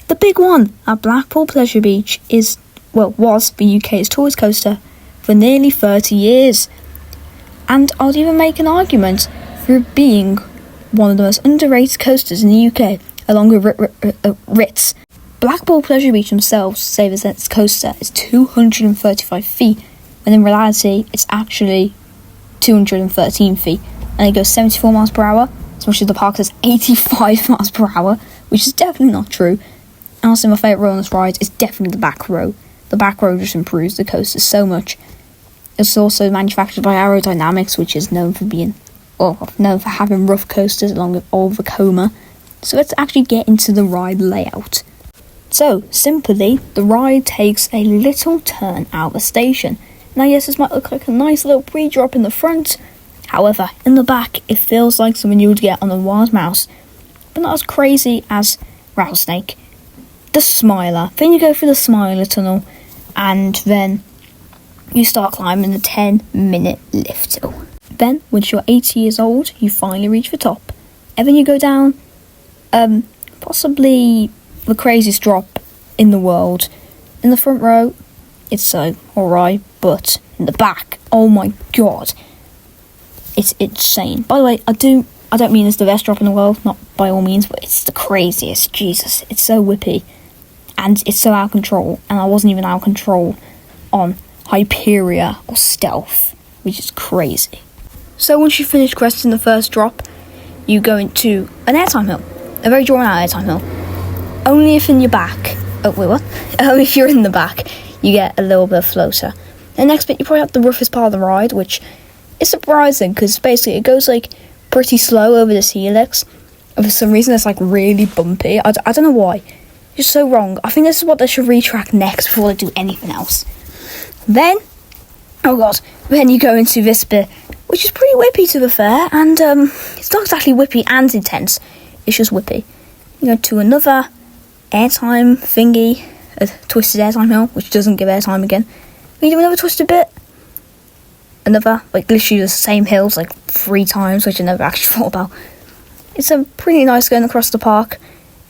The big one at Blackpool Pleasure Beach was the UK's tallest coaster for nearly 30 years. And I'd even make an argument for it being one of the most underrated coasters in the UK, along with Ritz. Blackpool Pleasure Beach themselves say that its coaster is 235 feet, when in reality it's actually 213 feet, and it goes 74 miles per hour, as much as the park says 85 miles per hour, which is definitely not true. And also my favourite row on this ride is definitely the back row. The back row just improves the coaster so much. It's also manufactured by Aerodynamics, which is known for having rough coasters along with all the Vekoma. So let's actually get into the ride layout. So, simply, the ride takes a little turn out of the station. Now yes, this might look like a nice little pre-drop in the front. However, in the back, it feels like something you would get on a Wild Mouse, but not as crazy as Rattlesnake. The Smiler. Then you go through the Smiler tunnel, and then you start climbing the 10-minute lift hill. Then, once you're 80 years old, you finally reach the top. And then you go down, possibly the craziest drop in the world. In the front row, it's so alright, but in the back, oh my god, it's insane. By the way, I don't mean it's the best drop in the world, not by all means, but it's the craziest. Jesus, it's so whippy, and it's so out of control, and I wasn't even out of control on Hyperia or Stealth, which is crazy. So once you finish cresting the first drop, you go into an airtime hill, a very drawn out airtime hill. Only if in your back, only if you're in the back, you get a little bit of floater. The next bit, you probably have the roughest part of the ride, which is surprising, because basically it goes like pretty slow over this helix, and for some reason it's like really bumpy. I don't know why, it's just so wrong. I think this is what they should retrack next before they do anything else. Then you go into this bit, which is pretty whippy to be fair, and it's not exactly whippy and intense, it's just whippy. You go to another airtime thingy, a twisted airtime hill, which doesn't give airtime again. You do another twisted bit, another, like literally the same hills like 3 times, which I never actually thought about. It's a pretty nice going across the park,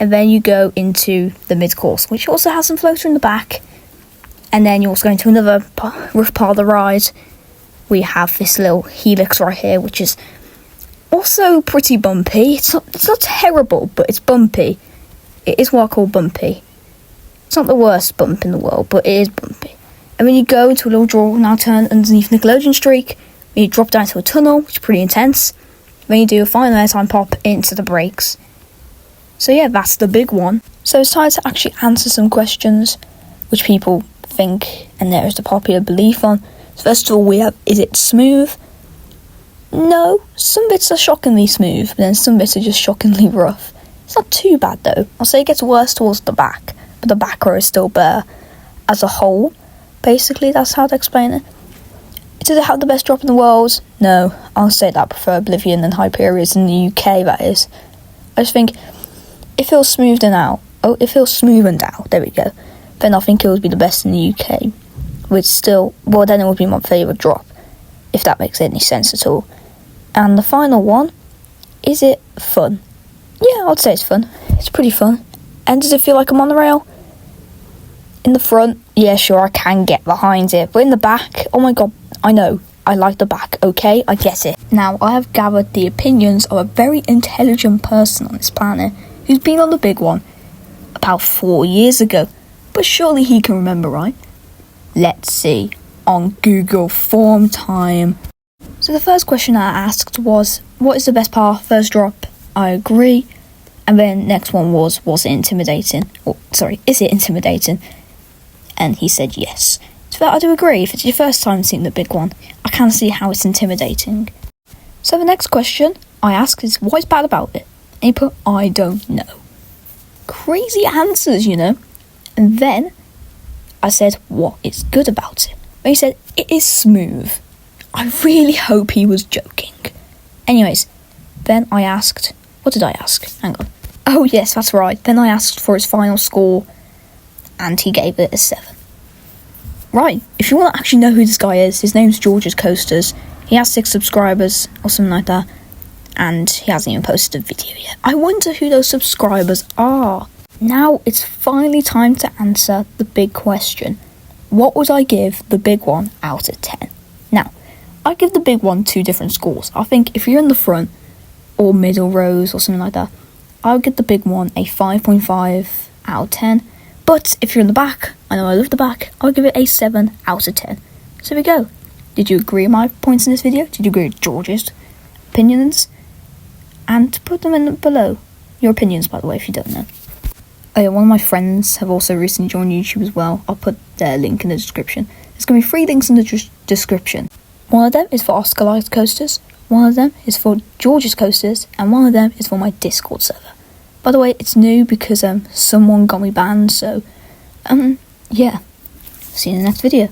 and then you go into the mid-course, which also has some floater in the back, and then you also go into another rough part of the ride. We have this little helix right here, which is also pretty bumpy. It's not terrible, but it's bumpy. It is what I call bumpy. It's not the worst bump in the world, but it is bumpy. And then you go into a little draw, now turn underneath Nickelodeon Streak, then you drop down to a tunnel, which is pretty intense. Then you do a final airtime pop into the brakes. So yeah, that's the big one. So it's time to actually answer some questions which people think, and there is the popular belief on. So first of all, we have, is it smooth? No, some bits are shockingly smooth, but then some bits are just shockingly rough. It's not too bad though. I'll say it gets worse towards the back, but the back row is still better as a whole. Basically, that's how to explain it. Does it have the best drop in the world? No, I'll say that I prefer Oblivion than Hyperia's in the UK, that is. I just think it feels smoothened out. There we go. Then I think it would be the best in the UK. Which still, well, then it would be my favourite drop, if that makes any sense at all. And the final one, is it fun? Yeah, I'd say it's fun. It's pretty fun. And does it feel like a monorail? In the front, yeah, sure, I can get behind it. But in the back, oh my god, I know, I like the back, okay? I get it. Now, I have gathered the opinions of a very intelligent person on this planet who's been on the big one about 4 years ago. But surely he can remember, right? Let's see. On Google Form time. So the first question I asked was, what is the best part? First drop, I agree. And then next one was it intimidating? Is it intimidating? And he said yes. So that I do agree. If it's your first time seeing the big one, I can see how it's intimidating. So the next question I asked is, what is bad about it? And he put, I don't know. Crazy answers, you know. And then I said, what is good about it? And he said, it is smooth. I really hope he was joking. Anyways, then I asked, what did I ask? Hang on. Oh yes, that's right. Then I asked for his final score, and he gave it a 7. Right, if you want to actually know who this guy is, his name's George's Coasters. He has 6 subscribers, or something like that, and he hasn't even posted a video yet. I wonder who those subscribers are. Now it's finally time to answer the big question. What would I give the big one out of 10? Now, I give the big one 2 different scores. I think if you're in the front or middle rows or something like that, I would give the big one a 5.5 out of 10. But if you're in the back, I know I love the back, I would give it a 7 out of 10. So there we go. Did you agree with my points in this video? Did you agree with George's opinions? And put them in below. Your opinions, by the way, if you don't know. Oh yeah, one of my friends have also recently joined YouTube as well. I'll put their link in the description. There's going to be 3 links in the description. One of them is for Oscar Light Coasters, one of them is for George's Coasters, and one of them is for my Discord server. By the way, it's new because someone got me banned, so yeah. See you in the next video.